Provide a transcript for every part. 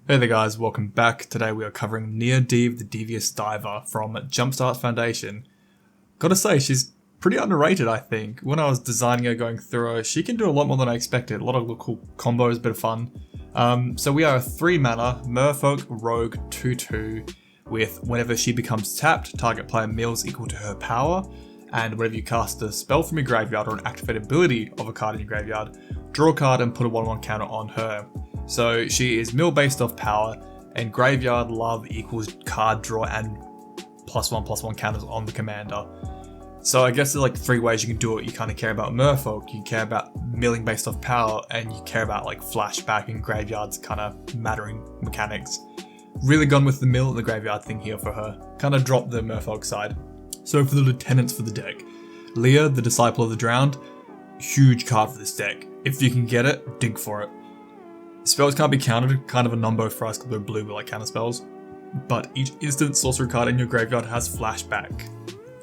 Hey there guys, welcome back. Today we are covering Neerdiv, the Devious Diver from Jumpstart Foundation. Gotta say, she's pretty underrated I think. When I was designing her, going through her, she can do a lot more than I expected. A lot of cool combos, bit of fun. So we are a 3 mana Merfolk Rogue 2/2 with whenever she becomes tapped, target player mills equal to her power, and whenever you cast a spell from your graveyard or an activated ability of a card in your graveyard, draw a card and put a 1/1 counter on her. So she is mill based off power, and graveyard love equals card draw and +1/+1 counters on the commander. So I guess there's like 3 ways you can do it. You kind of care about Merfolk, you care about milling based off power, and you care about like flashback and graveyards kind of mattering mechanics. Really gone with the mill and the graveyard thing here for her. Kind of dropped the Merfolk side. So for the lieutenants for the deck, Leah, the Disciple of the Drowned, huge card for this deck. If you can get it, dig for it. Spells can't be countered, kind of a numbo for us because we're blue, we like counter spells. But each instant sorcery card in your graveyard has flashback.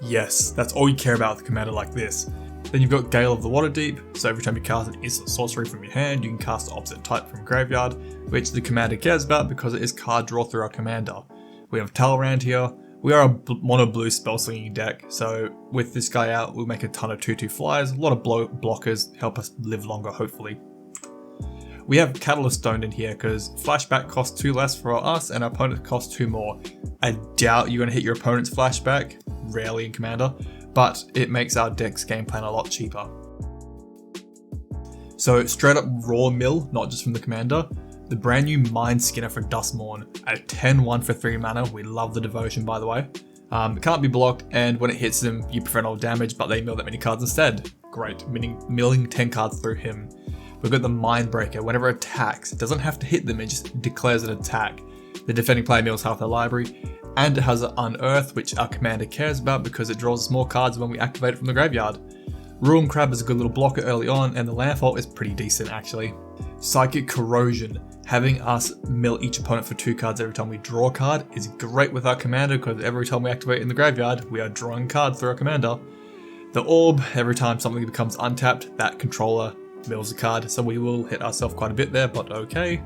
Yes, that's all you care about with a commander like this. Then you've got Gale of the Waterdeep, so every time you cast an instant sorcery from your hand, you can cast the opposite type from graveyard, which the commander cares about because it is card draw through our commander. We have Talrand here. We are a mono blue spell slinging deck, so with this guy out, we'll make a ton of 2/2 flyers, a lot of blockers, help us live longer hopefully. We have Catalyst Stone in here because flashback costs 2 less for us and our opponent costs 2 more. I doubt you're going to hit your opponent's flashback, rarely in Commander, but it makes our deck's game plan a lot cheaper. So straight up raw mill, not just from the commander, the brand new Mind Skinner for Duskmourn at 10/1 for 3 mana. We love the devotion by the way. It can't be blocked, and when it hits them, you prevent all damage, but they mill that many cards instead. Great, meaning milling 10 cards through him. We've got the Mindbreaker. Whenever it attacks, it doesn't have to hit them, it just declares an attack. The defending player mills half their library, and it has an Unearth, which our commander cares about because it draws us more cards when we activate it from the graveyard. Ruin Crab is a good little blocker early on, and the landfall is pretty decent actually. Psychic Corrosion, having us mill each opponent for 2 cards every time we draw a card, is great with our commander because every time we activate in the graveyard, we are drawing cards through our commander. The Orb, every time something becomes untapped, that controller mills a card, so we will hit ourselves quite a bit there, but okay.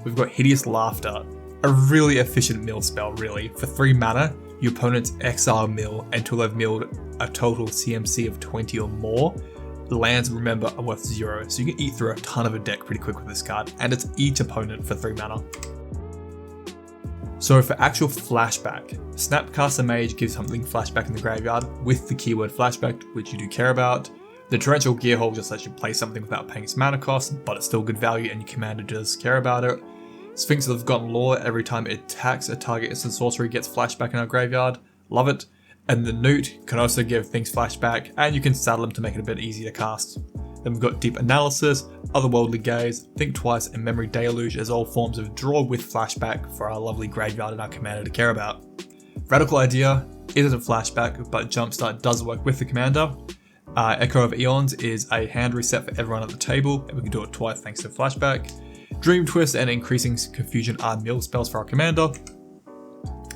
We've got Hideous Laughter, a really efficient mill spell really. For 3 mana, your opponent's exile mill until they've milled a total CMC of 20 or more. The lands, remember, are worth 0, so you can eat through a ton of a deck pretty quick with this card, and it's each opponent for 3 mana. So for actual flashback, Snapcaster Mage gives something flashback in the graveyard with the keyword flashback, which you do care about. The Torrential Gearhole just lets you play something without paying its mana cost, but it's still good value and your commander does care about it. Sphinx of the Forgotten Lore, every time it attacks a target instant sorcery gets flashback in our graveyard. Love it. And the Newt can also give things flashback, and you can saddle them to make it a bit easier to cast. Then we've got Deep Analysis, Otherworldly Gaze, Think Twice, and Memory Deluge as all forms of draw with flashback for our lovely graveyard and our commander to care about. Radical Idea isn't flashback, but Jumpstart does work with the commander. Echo of Eons is a hand reset for everyone at the table, and we can do it twice thanks to flashback. Dream Twist and Increasing Confusion are mill spells for our commander.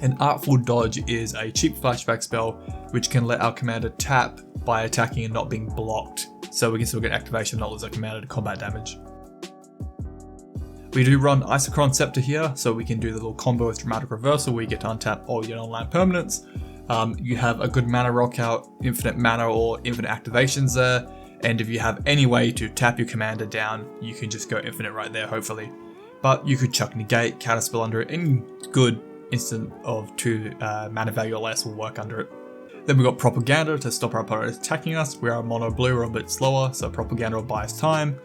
And Artful Dodge is a cheap flashback spell which can let our commander tap by attacking and not being blocked, so we can still get activation and not lose our commander to combat damage. We do run Isochron Scepter here, so we can do the little combo with Dramatic Reversal where you get to untap all your non-land permanents. You have a good mana rock out, infinite mana or infinite activations there, and if you have any way to tap your commander down, you can just go infinite right there hopefully. But you could chuck Negate, Counterspell under it, any good instant of 2 mana value or less will work under it. Then we've got Propaganda to stop our opponent attacking us. We are mono blue, we're a bit slower, so Propaganda will buy us time.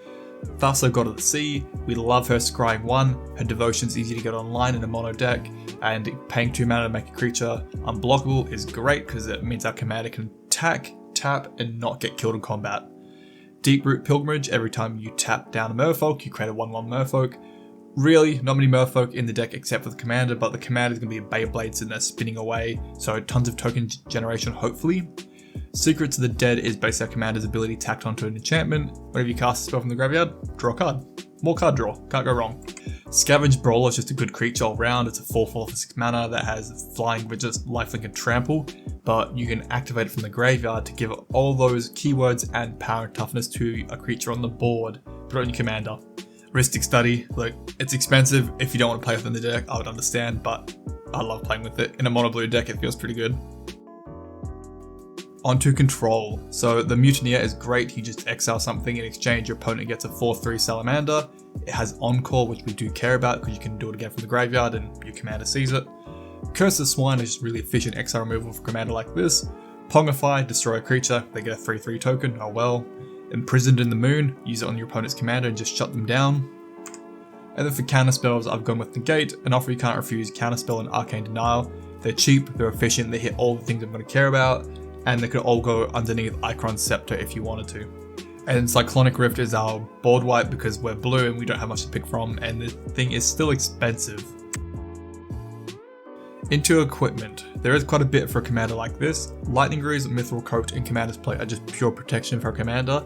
Thassa's God of the Sea, we love her scrying 1, her devotion's easy to get online in a mono deck, and paying 2 mana to make a creature unblockable is great because it means our commander can attack, tap, and not get killed in combat. Deeproot Pilgrimage, every time you tap down a Merfolk, you create a 1/1 Merfolk. Really, not many Merfolk in the deck except for the commander, but the commander is going to be a Beyblade sitting there spinning away, so tons of token generation hopefully. Secrets of the Dead is basically our commander's ability tacked onto an enchantment. Whenever you cast a spell from the graveyard, draw a card. More card draw, can't go wrong. Scavenge Brawler is just a good creature all round. It's a 4/4 for 6 mana that has flying with just lifelink and trample, but you can activate it from the graveyard to give all those keywords and power and toughness to a creature on the board. Put it on your commander. Ristic Study, look, it's expensive. If you don't want to play within the deck, I would understand, but I love playing with it. In a mono blue deck, it feels pretty good. Onto Control. So the Mutineer is great. You just exile something, in exchange your opponent gets a 4/3 Salamander. It has Encore, which we do care about because you can do it again from the graveyard and your commander sees it. Curse the Swine is just really efficient exile removal for a commander like this. Pongify, destroy a creature, they get a 3/3 token, oh well. Imprisoned in the Moon, use it on your opponent's commander and just shut them down. And then for counter spells, I've gone with Negate, an offer you can't refuse, Counterspell and Arcane Denial. They're cheap, they're efficient, they hit all the things I'm going to care about, and they could all go underneath Ichron's Scepter if you wanted to. And Cyclonic Rift is our board wipe because we're blue and we don't have much to pick from, and the thing is still expensive. Into equipment. There is quite a bit for a commander like this. Lightning Greaves, Mithril Coat, and Commander's Plate are just pure protection for a commander,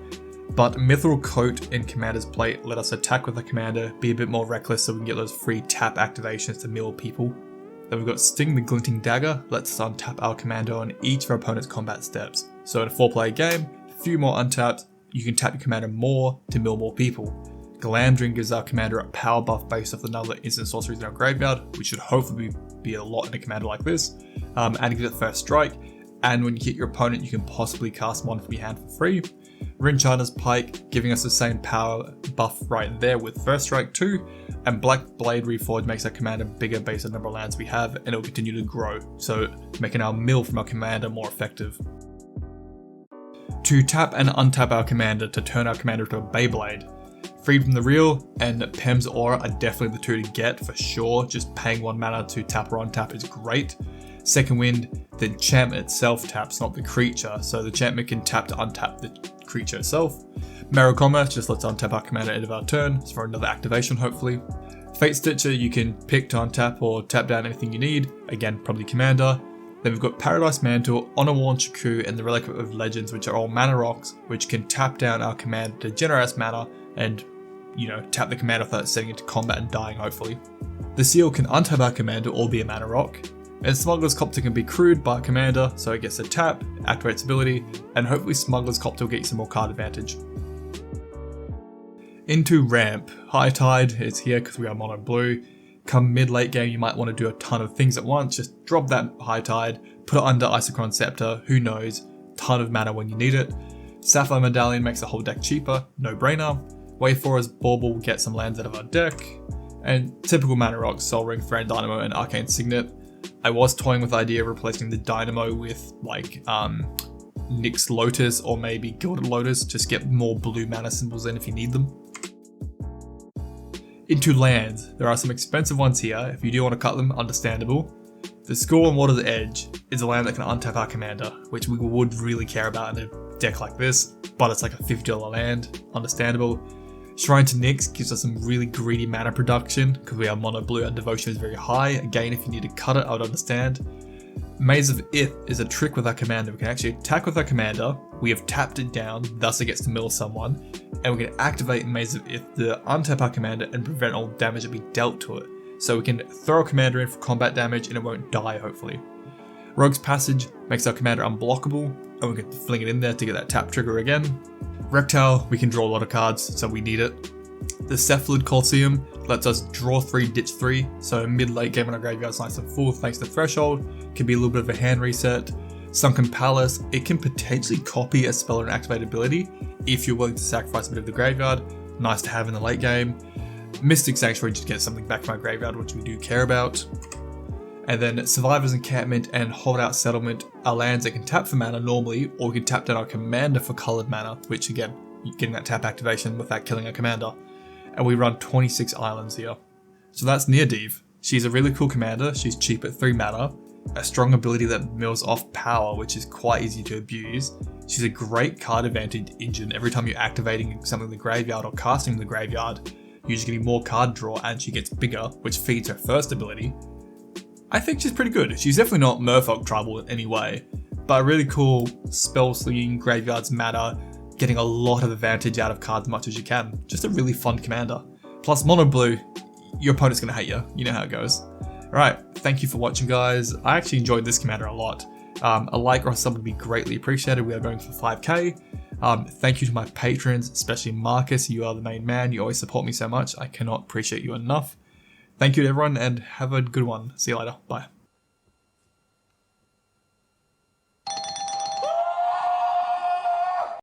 but Mithril Coat and Commander's Plate let us attack with a commander, be a bit more reckless so we can get those free tap activations to mill people. Then we've got Sting the Glinting Dagger, lets us untap our commander on each of our opponent's combat steps. So in a 4-player game, a few more untapped, you can tap your commander more to mill more people. Glamdring gives our commander a power buff based off the number of instant sorceries in our graveyard, which should hopefully be a lot in a commander like this, and it gives it first strike, and when you hit your opponent you can possibly cast one from your hand for free. Rincharder's Pike giving us the same power buff right there with first strike too, and Black Blade Reforged makes our commander bigger based on the number of lands we have, and it will continue to grow, so making our mill from our commander more effective. To tap and untap our commander to turn our commander to a Beyblade. Freed from the Real and Pem's Aura are definitely the two to get for sure. Just paying 1 mana to tap or untap is great. Second Wind, the enchantment itself taps, not the creature, so the enchantment can tap to untap the creature itself. Marrow Commerce just lets untap our commander at the end of our turn, it's for another activation hopefully. Fate Stitcher you can pick to untap or tap down anything you need, again probably commander. Then we've got Paradise Mantle, Honor-Worn Shaku, and the Relic of Legends, which are all mana rocks, which can tap down our commander to generate us mana and, you know, tap the commander without setting into combat and dying hopefully. The Seal can untap our commander or be a mana rock. And Smuggler's Copter can be crewed by a commander, so it gets a tap, activates ability, and hopefully Smuggler's Copter will get you some more card advantage. Into Ramp. High Tide is here because we are mono blue. Come mid-late game, you might want to do a ton of things at once. Just drop that High Tide, put it under Isochron's Scepter, who knows, ton of mana when you need it. Sapphire Medallion makes the whole deck cheaper, no brainer. Wayfarer's Bauble will get some lands out of our deck. And typical mana rocks, Sol Ring, Thran Dynamo, and Arcane Signet. I was toying with the idea of replacing the Dynamo with like Nyx Lotus or maybe Gilded Lotus, just get more blue mana symbols in if you need them. Into lands, there are some expensive ones here, if you do want to cut them, understandable. The School on Water's Edge is a land that can untap our commander, which we would really care about in a deck like this, but it's like a $50 land, understandable. Shrine to Nyx gives us some really greedy mana production, because we are mono blue and devotion is very high, again if you need to cut it I would understand. Maze of Ith is a trick with our commander, we can actually attack with our commander, we have tapped it down, thus it gets to mill someone, and we can activate Maze of Ith to untap our commander and prevent all damage that we dealt to it. So we can throw a commander in for combat damage and it won't die hopefully. Rogue's Passage makes our commander unblockable, and we can fling it in there to get that tap trigger again. Reptile, we can draw a lot of cards, so we need it. The Cephalid Colosseum lets us draw 3, ditch 3, so mid-late game when our graveyard's nice and full thanks to Threshold, can be a little bit of a hand reset. Sunken Palace, it can potentially copy a spell or an activated ability if you're willing to sacrifice a bit of the graveyard, nice to have in the late game. Mystic Sanctuary just gets something back from our graveyard which we do care about. And then Survivor's Encampment and Holdout Settlement are lands that can tap for mana normally, or we can tap down our commander for coloured mana, which again, you're getting that tap activation without killing our commander. And we run 26 islands here. So that's Neerdiv. She's a really cool commander, she's cheap at 3 mana, a strong ability that mills off power, which is quite easy to abuse. She's a great card advantage engine. Every time you're activating something in the graveyard or casting in the graveyard, you're just getting more card draw and she gets bigger, which feeds her first ability. I think she's pretty good. She's definitely not Merfolk tribal in any way, but a really cool spell slinging, graveyards matter, getting a lot of advantage out of cards as much as you can. Just a really fun commander. Plus mono blue, your opponent's gonna hate you. You know how it goes. Alright, thank you for watching guys. I actually enjoyed this commander a lot. A like or a sub would be greatly appreciated. We are going for 5k. Thank you to my patrons, especially Marcus. You are the main man. You always support me so much. I cannot appreciate you enough. Thank you to everyone and have a good one. See you later. Bye.